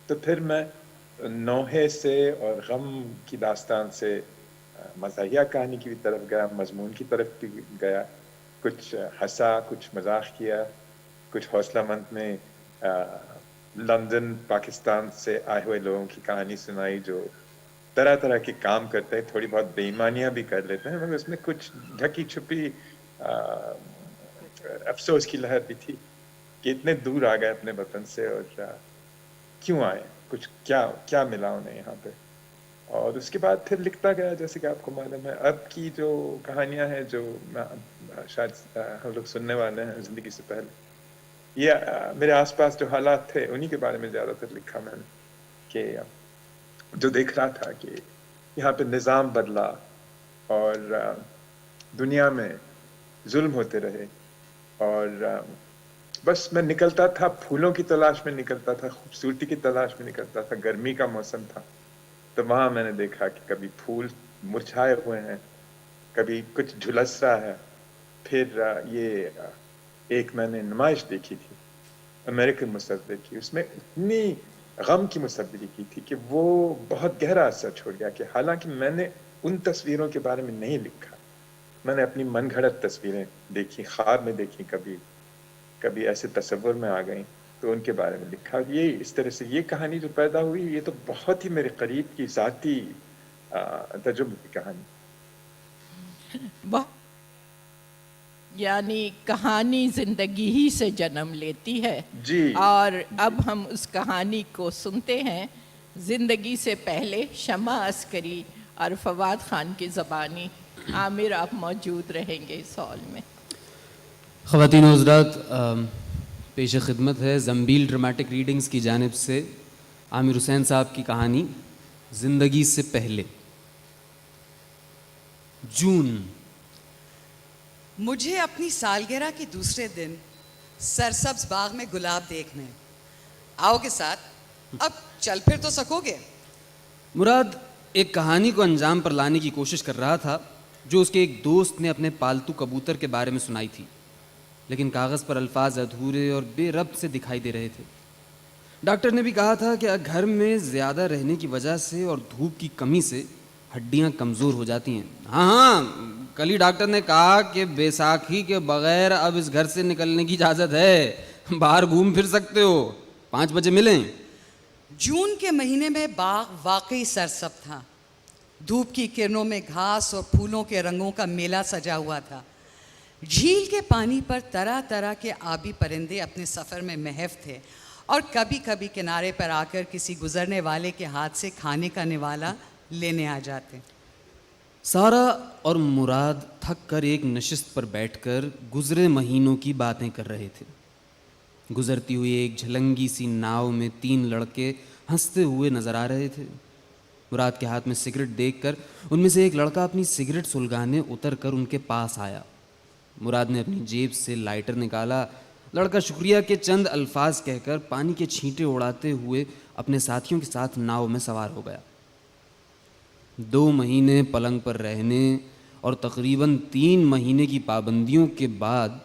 تو پھر میں نوحے سے اور غم کی داستان سے مزاحیہ کہانی کی طرف گیا، مضمون کی طرف بھی گیا، کچھ ہنسا، کچھ مزاح کیا، کچھ حوصلہ مند میں لندن پاکستان سے آئے ہوئے لوگوں کی کہانی سنائی جو طرح طرح کے کام کرتے ہیں، تھوڑی بہت بے ایمانیاں بھی کر لیتے ہیں، مگر اس میں کچھ ڈھکی چھپی افسوس کی لہر بھی تھی کہ اتنے دور آ گئے اپنے وطن سے، اور کیوں آئے، کچھ کیا ملا انہیں یہاں پہ. اور اس کے بعد پھر لکھتا گیا، جیسے کہ آپ کو معلوم ہے اب کی جو کہانیاں ہیں جو شاید ہم لوگ سننے والے ہیں زندگی سے پہلے، یہ میرے آس پاس جو حالات تھے انہی کے بارے میں زیادہ تر لکھا میں نے، کہ جو دیکھ رہا تھا کہ یہاں پہ نظام بدلا اور دنیا میں ظلم ہوتے رہے، اور بس میں نکلتا تھا، پھولوں کی تلاش میں نکلتا تھا، خوبصورتی کی تلاش میں نکلتا تھا. گرمی کا موسم تھا تو وہاں میں نے دیکھا کہ کبھی پھول مرجھائے ہوئے ہیں، کبھی کچھ جھلس رہا ہے. پھر یہ ایک میں نے نمائش دیکھی تھی امریکن مصور کی، اس میں اتنی غم کی مصوری کی تھی کہ وہ بہت گہرا اثر چھوڑ گیا، کہ حالانکہ میں نے ان تصویروں کے بارے میں نہیں لکھا، میں نے اپنی من گھڑت تصویریں دیکھی، خواب میں دیکھی، کبھی ایسے تصور میں آ گئیں تو ان کے بارے میں لکھا. یہ اس طرح سے یہ کہانی جو پیدا ہوئی، یہ تو بہت ہی میرے قریب کی ذاتی تجربے کی کہانی. یعنی کہانی زندگی ہی سے جنم لیتی ہے. جی. اور اب ہم اس کہانی کو سنتے ہیں زندگی سے پہلے. شمع عسکری اور فواد خان کی زبانی. عامر آپ موجود رہیں گے اس ہال میں. خواتین و حضرات، پیش خدمت ہے زنبیل ڈرامٹک ریڈنگز کی جانب سے عامر حسین صاحب کی کہانی زندگی سے پہلے. جون. مجھے اپنی سالگرہ کے دوسرے دن سرسبز باغ میں گلاب دیکھنے. آؤ گے ساتھ؟ اب چل پھر تو سکو گے. مراد ایک کہانی کو انجام پر لانے کی کوشش کر رہا تھا جو اس کے ایک دوست نے اپنے پالتو کبوتر کے بارے میں سنائی تھی، لیکن کاغذ پر الفاظ ادھورے اور بے ربط سے دکھائی دے رہے تھے. ڈاکٹر نے بھی کہا تھا کہ گھر میں زیادہ رہنے کی وجہ سے اور دھوپ کی کمی سے ہڈیاں کمزور ہو جاتی ہیں. ہاں کل ہی ڈاکٹر نے کہا کہ بیساکھی کے بغیر اب اس گھر سے نکلنے کی اجازت ہے، باہر گھوم پھر سکتے ہو، 5 بجے ملیں. جون کے مہینے میں باغ واقعی سرسبز تھا. دھوپ کی کرنوں میں گھاس اور پھولوں کے رنگوں کا میلہ سجا ہوا تھا. جھیل کے پانی پر طرح طرح کے آبی پرندے اپنے سفر میں محو تھے، اور کبھی کبھی کنارے پر آ کر کسی گزرنے والے کے ہاتھ سے کھانے کا نوالا لینے آ جاتے. سارا اور مراد تھک کر ایک نشست پر بیٹھ کر گزرے مہینوں کی باتیں کر رہے تھے. گزرتی ہوئی ایک جھلنگی سی ناؤ میں 3 لڑکے ہنستے ہوئے نظر آ رہے تھے. مراد کے ہاتھ میں سگریٹ دیکھ کر ان میں سے ایک لڑکا اپنی سگریٹ سلگانے اتر کر ان کے پاس آیا. مراد نے اپنی جیب سے لائٹر نکالا. لڑکا شکریہ کے چند الفاظ کہہ کر پانی کے چھینٹے اڑاتے ہوئے اپنے ساتھیوں کے ساتھ ناؤ میں سوار ہو گیا. 2 مہینے پلنگ پر رہنے اور تقریباً 3 مہینے کی پابندیوں کے بعد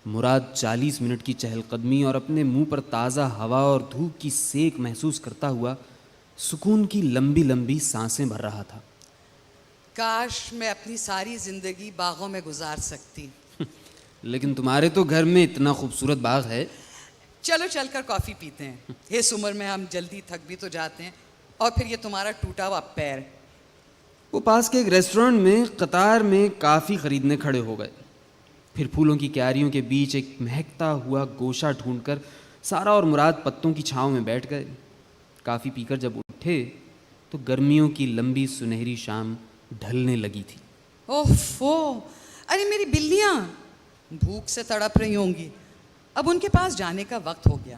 مراد 40 منٹ کی چہل قدمی اور اپنے منہ پر تازہ ہوا اور دھوپ کی سیک محسوس کرتا ہوا سکون کی لمبی لمبی سانسیں بھر رہا تھا. کاش میں اپنی ساری زندگی باغوں میں گزار سکتی. لیکن تمہارے تو گھر میں اتنا خوبصورت باغ ہے. چلو چل کر کافی پیتے ہیں. اس عمر میں ہم جلدی تھک بھی تو جاتے ہیں، اور پھر یہ تمہارا ٹوٹا ہوا پیر. وہ پاس کے ایک ریسٹورنٹ میں قطار میں کافی خریدنے کھڑے ہو گئے. پھر پھولوں کی کیاریوں کے بیچ ایک مہکتا ہوا گوشہ ڈھونڈ کر سارا اور مراد پتوں کی چھاؤں میں بیٹھ گئے. کافی پی کر جب اٹھے تو گرمیوں کی لمبی سنہری شام ڈھلنے لگی تھی. اوفو، ارے میری بلیاں بھوک سے تڑپ رہی ہوں گی. اب ان کے پاس جانے کا وقت ہو گیا.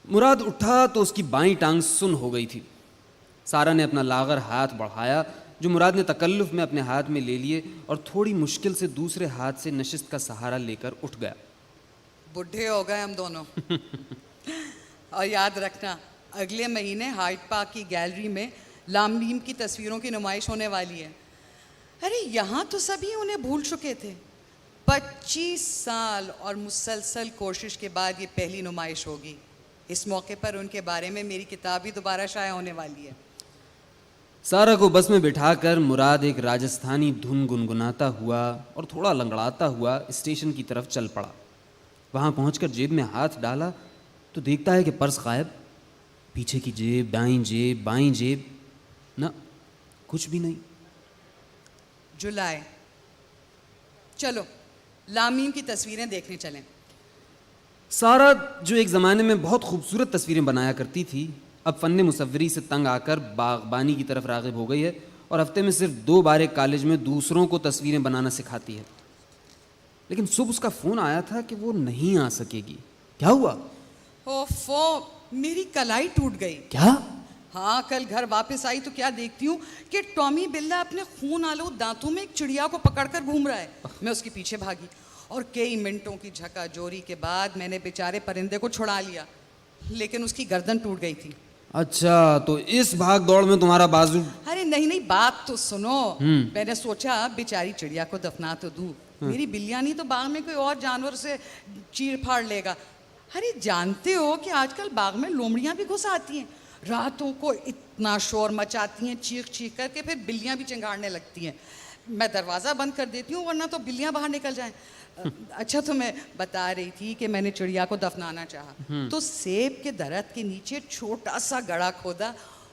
مراد اٹھا تو اس کی بائیں ٹانگ سن ہو گئی تھی. سارا نے اپنا لاغر ہاتھ بڑھایا جو مراد نے تکلف میں اپنے ہاتھ میں لے لیے اور تھوڑی مشکل سے دوسرے ہاتھ سے نشست کا سہارا لے کر اٹھ گیا. بڈھے ہو گئے ہم دونوں. اور یاد رکھنا اگلے مہینے ہائیڈ پارک کی گیلری میں لاملیم کی تصویروں کی نمائش ہونے والی ہے. ارے یہاں تو سبھی انہیں بھول چکے تھے. 25 سال اور مسلسل کوشش کے بعد یہ پہلی نمائش ہوگی. اس موقع پر ان کے بارے میں میری کتاب بھی دوبارہ شائع ہونے والی ہے. سارا کو بس میں بٹھا کر مراد ایک راجستھانی دھن گنگناتا ہوا اور تھوڑا لنگڑاتا ہوا اسٹیشن کی طرف چل پڑا. وہاں پہنچ کر جیب میں ہاتھ ڈالا تو دیکھتا ہے کہ پرس غائب. پیچھے کی جیب، دائیں جیب، بائیں جیب، نہ کچھ بھی نہیں. جولائی. چلو لامیم کی تصویریں دیکھنے چلیں. سارا جو ایک زمانے میں بہت خوبصورت تصویریں بنایا کرتی تھی، اب فن مصوری سے تنگ آ کر باغبانی کی طرف راغب ہو گئی ہے اور ہفتے میں صرف 2 بار ایک کالج میں دوسروں کو تصویریں بنانا سکھاتی ہے. لیکن صبح اس کا فون آیا تھا کہ وہ نہیں آ سکے گی. کیا ہوا؟ اوفو، میری کلائی ٹوٹ گئی. کیا؟ ہاں، کل گھر واپس آئی تو کیا دیکھتی ہوں کہ ٹامی بلا اپنے خون آلود دانتوں میں ایک چڑیا کو پکڑ کر گھوم رہا ہے. میں اس کے پیچھے بھاگی اور کئی منٹوں کی جھکا جوری کے بعد میں نے بیچارے پرندے کو چھڑا لیا، لیکن اس کی گردن ٹوٹ گئی تھی. اچھا، تو اس بھاگ دوڑ میں تمہارا بازو؟ ارے نہیں، بات تو سنو. میں نے سوچا بیچاری چڑیا کو دفنا تو دوں، میری بلیاں نہیں تو باغ میں کوئی اور جانور سے چیر پھاڑ لے گا. ارے جانتے ہو کہ آج کل باغ میں لومڑیاں بھی گھس آتی ہیں، راتوں کو اتنا شور مچاتی ہیں چیخ چیخ کر کے، پھر بلیاں بھی چنگاڑنے لگتی ہیں. میں دروازہ بند کر دیتی ہوں ورنہ تو بلیاں باہر نکل جائیں. اچھا، تو میں بتا رہی تھی کہ میں نے چڑیا کو دفنانا چاہا تو سیب کے درخت کے نیچے چھوٹا سا گڑھا کھودا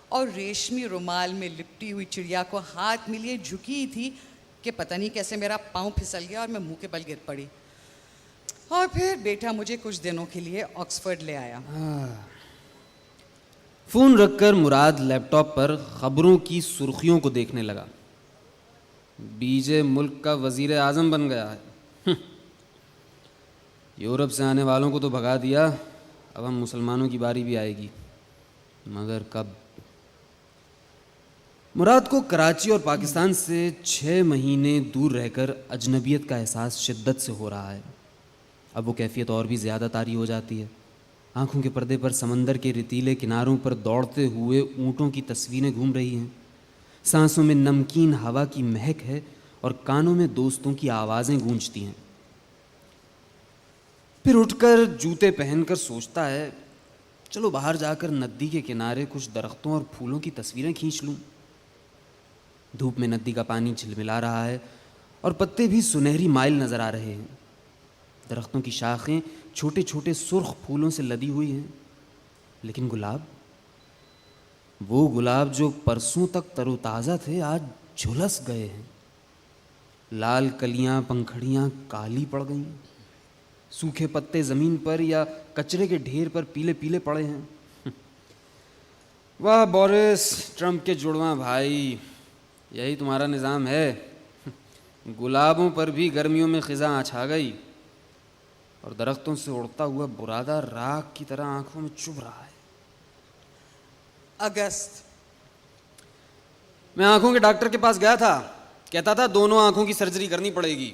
اور ریشمی رومال میں لپٹی ہوئی چڑیا کو ہاتھ میں لیے جھکی تھی کہ پتہ نہیں کیسے میرا پاؤں پھسل گیا اور میں منہ کے بل گر پڑی. اور پھر بیٹا مجھے کچھ دنوں کے لیے آکسفورڈ لے آیا. فون رکھ کر مراد لیپ ٹاپ پر خبروں کی سرخیوں کو دیکھنے لگا. بی جے ملک کا وزیر اعظم بن گیا ہے. یورپ سے آنے والوں کو تو بھگا دیا، اب ہم مسلمانوں کی باری بھی آئے گی، مگر کب؟ مراد کو کراچی اور پاکستان سے 6 مہینے دور رہ کر اجنبیت کا احساس شدت سے ہو رہا ہے. اب وہ کیفیت اور بھی زیادہ طاری ہو جاتی ہے. آنکھوں کے پردے پر سمندر کے ریتیلے کناروں پر دوڑتے ہوئے اونٹوں کی تصویریں گھوم رہی ہیں. سانسوں میں نمکین ہوا کی مہک ہے اور کانوں میں دوستوں کی آوازیں گونجتی ہیں. پھر اٹھ کر جوتے پہن کر سوچتا ہے، چلو باہر جا کر ندی کے کنارے کچھ درختوں اور پھولوں کی تصویریں کھینچ لوں. دھوپ میں ندی کا پانی جھلملا رہا ہے اور پتے بھی سنہری مائل نظر آ رہے ہیں. درختوں کی شاخیں چھوٹے چھوٹے سرخ پھولوں سے لدی ہوئی ہیں، لیکن گلاب، وہ گلاب جو پرسوں تک تر و تازہ تھے، آج جھلس گئے ہیں. لال کلیاں پنکھڑیاں کالی پڑ گئیں. سوکھے پتے زمین پر یا کچرے کے ڈھیر پر پیلے پیلے پڑے ہیں. واہ بورس ٹرمپ کے جڑواں بھائی، یہی تمہارا نظام ہے. گلابوں پر بھی گرمیوں میں خزاں چھا گئی اور درختوں سے اڑتا ہوا برادہ راکھ کی طرح آنکھوں میں چبھ رہا ہے. اگست. میں آنکھوں کے ڈاکٹر کے پاس گیا تھا، کہتا تھا دونوں آنکھوں کی سرجری کرنی پڑے گی.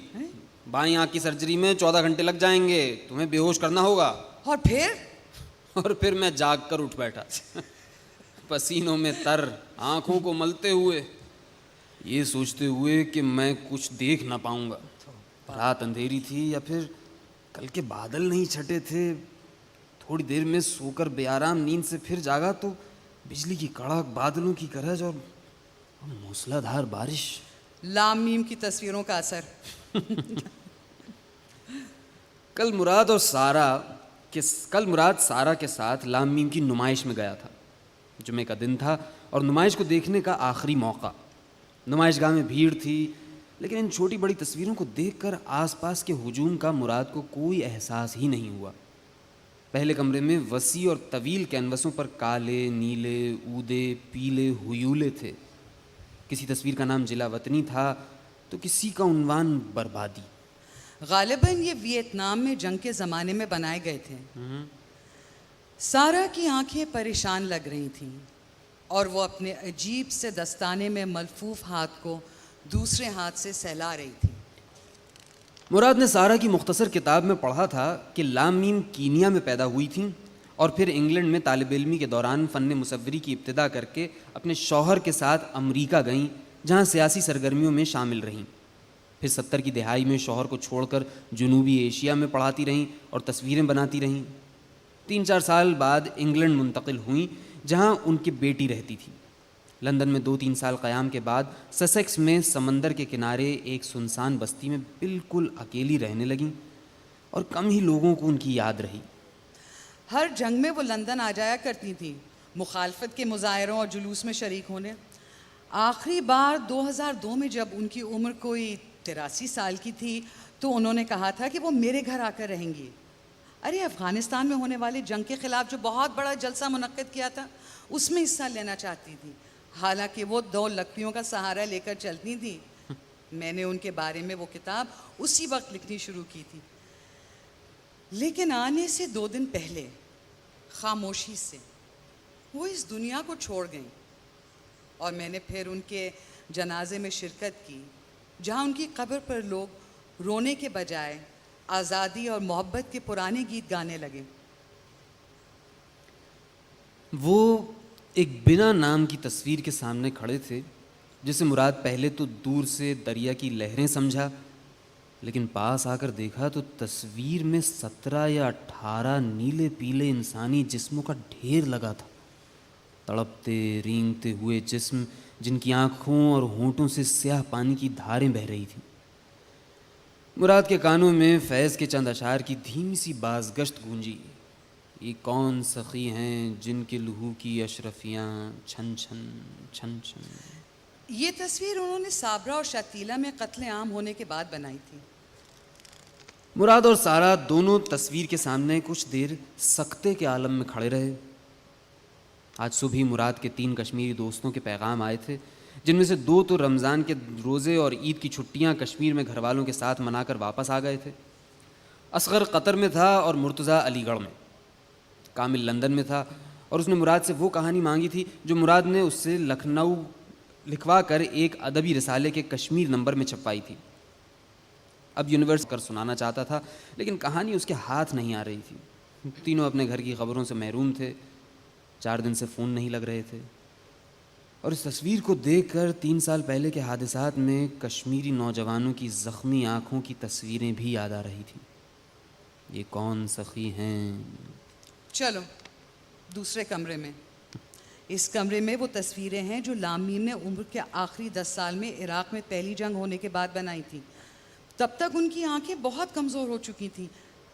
بائیں آنکھ کی سرجری میں 14 گھنٹے لگ جائیں گے، تمہیں بے ہوش کرنا ہوگا. اور پھر میں جاگ کر اٹھ بیٹھا، پسینوں میں تر، آنکھوں کو ملتے ہوئے، یہ سوچتے ہوئے کہ میں کچھ دیکھ نہ پاؤں گا. رات اندھیری تھی یا پھر کل کے بادل نہیں چھٹے تھے. تھوڑی دیر میں سو کر بے آرام نیند سے پھر جاگا تو بجلی کی کڑاک، بادلوں کی گرج اور موسلا دھار بارش. لام کی تصویروں کا اثر. کل مراد سارا کے ساتھ لام میم کی نمائش میں گیا تھا. جمعے کا دن تھا اور نمائش کو دیکھنے کا آخری موقع. نمائش گاہ میں بھیڑ تھی، لیکن ان چھوٹی بڑی تصویروں کو دیکھ کر آس پاس کے ہجوم کا مراد کو کوئی احساس ہی نہیں ہوا. پہلے کمرے میں وسیع اور طویل کینوسوں پر کالے، نیلے، اودے، پیلے ہیولے تھے. کسی تصویر کا نام جلا وطنی تھا تو کسی کا عنوان بربادی. غالباً یہ ویتنام میں جنگ کے زمانے میں بنائے گئے تھے. سارا کی آنکھیں پریشان لگ رہی تھیں اور وہ اپنے عجیب سے دستانے میں ملفوف ہاتھ کو دوسرے ہاتھ سے سہلا رہی تھی. مراد نے سارا کی مختصر کتاب میں پڑھا تھا کہ لام میم کینیا میں پیدا ہوئی تھیں اور پھر انگلینڈ میں طالب علمی کے دوران فن مصوری کی ابتدا کر کے اپنے شوہر کے ساتھ امریکہ گئیں، جہاں سیاسی سرگرمیوں میں شامل رہیں. پھر 70 کی دہائی میں شوہر کو چھوڑ کر جنوبی ایشیا میں پڑھاتی رہیں اور تصویریں بناتی رہیں۔ 3-4 سال بعد انگلینڈ منتقل ہوئیں جہاں ان کی بیٹی رہتی تھی۔ لندن میں 2-3 سال قیام کے بعد سسیکس میں سمندر کے کنارے ایک سنسان بستی میں بالکل اکیلی رہنے لگیں اور کم ہی لوگوں کو ان کی یاد رہی۔ ہر جنگ میں وہ لندن آ جایا کرتی تھیں، مخالفت کے مظاہروں اور جلوس میں شریک ہونے۔ آخری بار 2002 میں جب ان کی عمر کوئی 83 سال کی تھی تو انہوں نے کہا تھا کہ وہ میرے گھر آ کر رہیں گی۔ ارے افغانستان میں ہونے والے جنگ کے خلاف جو بہت بڑا جلسہ منعقد کیا تھا اس میں حصہ لینا چاہتی تھی، حالانکہ وہ 2 لکڑیوں کا سہارا لے کر چلتی تھی۔ میں نے ان کے بارے میں وہ کتاب اسی وقت لکھنی شروع کی تھی، لیکن آنے سے 2 دن پہلے خاموشی سے وہ اس دنیا کو چھوڑ گئیں، اور میں نے پھر ان کے جنازے میں شرکت کی جہاں ان کی قبر پر لوگ رونے کے بجائے آزادی اور محبت کے پرانے گیت گانے لگے۔ وہ ایک بنا نام کی تصویر کے سامنے کھڑے تھے جسے مراد پہلے تو دور سے دریا کی لہریں سمجھا، لیکن پاس آ کر دیکھا تو تصویر میں 17 یا 18 نیلے پیلے انسانی جسموں کا ڈھیر لگا تھا، تڑپتے رینگتے ہوئے جسم جن کی آنکھوں اور ہونٹوں سے سیاہ پانی کی دھاریں بہہ رہی تھیں۔ مراد کے کانوں میں فیض کے چند اشعار کی دھیمی سی بازگشت گونجی، یہ کون سخی ہیں جن کے لہو کی اشرفیاں چھن چھن چھن چھن۔ یہ تصویر انہوں نے صابرہ اور شتیلہ میں قتل عام ہونے کے بعد بنائی تھی۔ مراد اور سارا دونوں تصویر کے سامنے کچھ دیر سکتے کے عالم میں کھڑے رہے۔ آج صبح ہی مراد کے 3 کشمیری دوستوں کے پیغام آئے تھے، جن میں سے 2 تو رمضان کے روزے اور عید کی چھٹیاں کشمیر میں گھر والوں کے ساتھ منا کر واپس آ گئے تھے۔ اصغر قطر میں تھا اور مرتضیٰ علی گڑھ میں، کامل لندن میں تھا، اور اس نے مراد سے وہ کہانی مانگی تھی جو مراد نے اس سے لکھنؤ لکھوا کر ایک ادبی رسالے کے کشمیر نمبر میں چھپوائی تھی۔ اب یونیورس کر سنانا چاہتا تھا، لیکن کہانی اس کے ہاتھ نہیں آ رہی تھی۔ تینوں اپنے گھر کی خبروں سے محروم تھے، 4 دن سے فون نہیں لگ رہے تھے، اور اس تصویر کو دیکھ کر 3 سال پہلے کے حادثات میں کشمیری نوجوانوں کی زخمی آنکھوں کی تصویریں بھی یاد آ رہی تھیں۔ یہ کون سخی ہیں۔ چلو دوسرے کمرے میں۔ اس کمرے میں وہ تصویریں ہیں جو لامین نے عمر کے آخری 10 سال میں عراق میں پہلی جنگ ہونے کے بعد بنائی تھیں۔ تب تک ان کی آنکھیں بہت کمزور ہو چکی تھیں،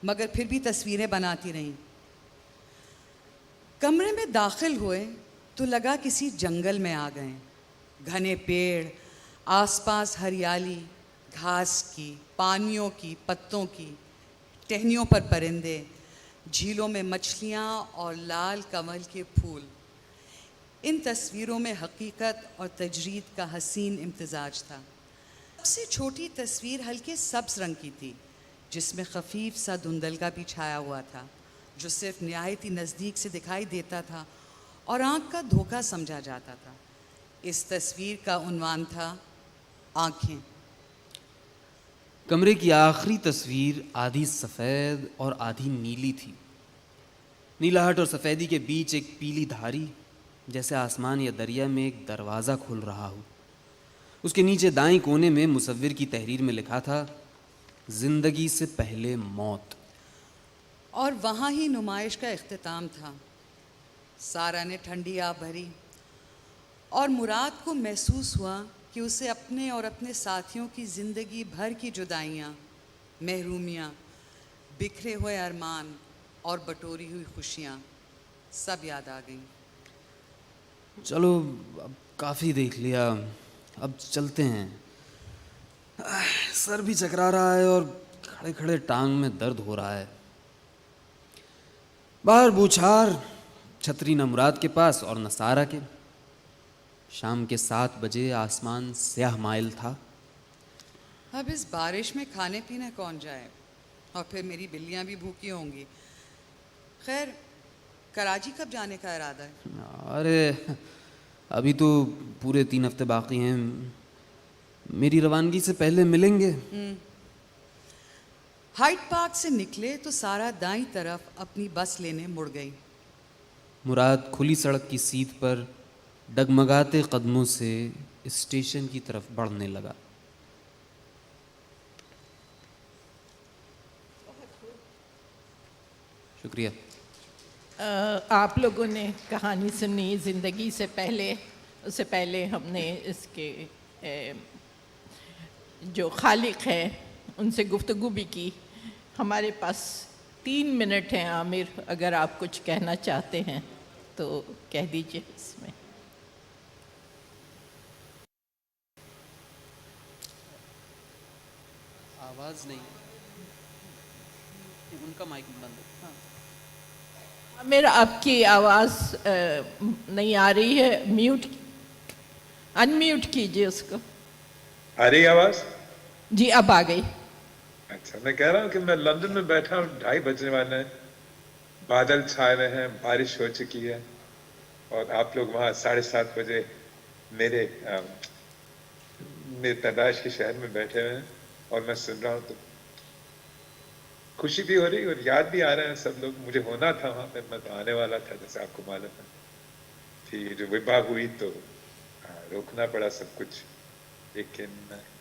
مگر پھر بھی تصویریں بناتی رہیں۔ کمرے میں داخل ہوئے تو لگا کسی جنگل میں آ گئے۔ گھنے پیڑ، آس پاس ہریالی، گھاس کی، پانیوں کی، پتوں کی، ٹہنیوں پر پرندے، جھیلوں میں مچھلیاں اور لال کمل کے پھول۔ ان تصویروں میں حقیقت اور تجرید کا حسین امتزاج تھا۔ سب سے چھوٹی تصویر ہلکے سبز رنگ کی تھی، جس میں خفیف سا دھندلکا بھی چھایا ہوا تھا، جو صرف نہایت ہی نزدیک سے دکھائی دیتا تھا اور آنکھ کا دھوکہ سمجھا جاتا تھا۔ اس تصویر کا عنوان تھا آنکھیں۔ کمرے کی آخری تصویر آدھی سفید اور آدھی نیلی تھی۔ نیلاہٹ اور سفیدی کے بیچ ایک پیلی دھاری، جیسے آسمان یا دریا میں ایک دروازہ کھل رہا ہو۔ اس کے نیچے دائیں کونے میں مصور کی تحریر میں لکھا تھا، زندگی سے پہلے موت۔ اور وہاں ہی نمائش کا اختتام تھا۔ سارا نے ٹھنڈی آب بھری، اور مراد کو محسوس ہوا کہ اسے اپنے اور اپنے ساتھیوں کی زندگی بھر کی جدائیاں، محرومیاں، بکھرے ہوئے ارمان اور بٹوری ہوئی خوشیاں سب یاد آ گئیں۔ چلو اب کافی دیکھ لیا، اب چلتے ہیں۔ سر بھی چکرا رہا ہے اور کھڑے کھڑے ٹانگ میں درد ہو رہا ہے۔ باہر بوچھار، چھتری نہ مراد کے پاس اور نہ سارا کے۔ شام کے 7 بجے آسمان سیاہ مائل تھا۔ اب اس بارش میں کھانے پینے کون جائے، اور پھر میری بلیاں بھی بھوکی ہوں گی۔ خیر، کراچی کب جانے کا ارادہ ہے؟ ارے ابھی تو پورے 3 ہفتے باقی ہیں، میری روانگی سے پہلے ملیں گے۔ ہائیڈ پارک سے نکلے تو سارا دائیں طرف اپنی بس لینے مڑ گئی۔ مراد کھلی سڑک کی سیٹ پر ڈگمگاتے قدموں سے اسٹیشن کی طرف بڑھنے لگا۔ شکریہ. آپ لوگوں نے کہانی سنی زندگی سے پہلے. اس سے پہلے ہم نے اس کے جو خالق ہیں ان سے گفتگو بھی کی. ہمارے پاس 3 منٹ ہیں. عامر اگر آپ کچھ کہنا چاہتے ہیں تو کہہ دیجیے اس میں. آواز نہیں, ان کا مائک بند ہے. عامر آپ کی آواز نہیں آ رہی ہے. ان میوٹ کیجیے اس کو. آ رہی آواز؟ جی اب آ گئی. اچھا, میں کہہ رہا ہوں کہ میں لندن میں بیٹھا ہوں, 2:30 بجنے والے ہیں, بادل چھائے ہوئے ہیں, بارش ہو چکی ہے, اور آپ لوگ وہاں 7:30 بجے میرے پیدائش کے شہر میں بیٹھے ہوئے ہیں, اور میں سن رہا ہوں تو خوشی بھی ہو رہی اور یاد بھی آ رہے ہیں سب لوگ. مجھے ہونا تھا وہاں پہ, میں تو آنے والا تھا, جیسے آپ کو معلوم ہے. پھر جو وبا ہوئی تو روکنا پڑا سب کچھ, لیکن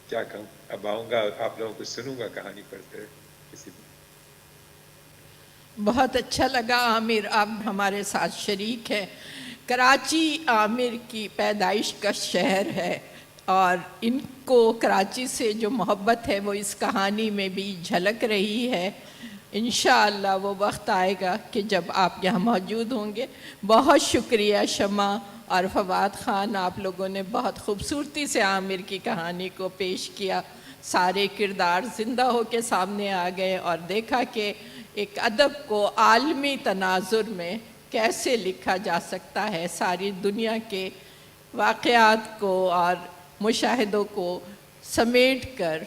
کیا کہوں, اب آؤں گا اور آپ لوگوں کو سنوں گا کہانی پڑھتے ہوئے کسی دن. بہت اچھا لگا عامر, آپ ہمارے ساتھ شریک ہیں. کراچی عامر کی پیدائش کا شہر ہے, اور ان کو کراچی سے جو محبت ہے وہ اس کہانی میں بھی جھلک رہی ہے. انشاءاللہ وہ وقت آئے گا کہ جب آپ یہاں موجود ہوں گے. بہت شکریہ شمع اور فواد خان, آپ لوگوں نے بہت خوبصورتی سے عامر کی کہانی کو پیش کیا. سارے کردار زندہ ہو کے سامنے آ گئے, اور دیکھا کہ ایک ادب کو عالمی تناظر میں کیسے لکھا جا سکتا ہے. ساری دنیا کے واقعات کو اور مشاہدوں کو سمیٹ کر,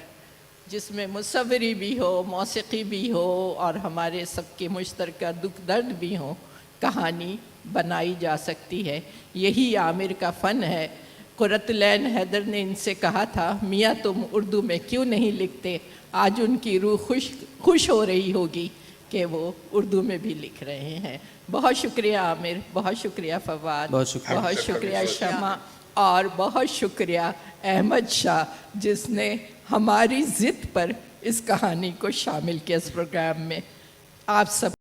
جس میں مصوری بھی ہو, موسیقی بھی ہو, اور ہمارے سب کے مشترکہ دکھ درد بھی ہوں, کہانی بنائی جا سکتی ہے. یہی عامر کا فن ہے. قرۃ العین حیدر نے ان سے کہا تھا, میاں تم اردو میں کیوں نہیں لکھتے؟ آج ان کی روح خوش ہو رہی ہوگی کہ وہ اردو میں بھی لکھ رہے ہیں. بہت شکریہ عامر, بہت شکریہ فواد, بہت شکریہ. بہت شکریہ شمع, اور بہت شکریہ احمد شاہ جس نے ہماری ضد پر اس کہانی کو شامل کیا اس پروگرام میں. آپ سب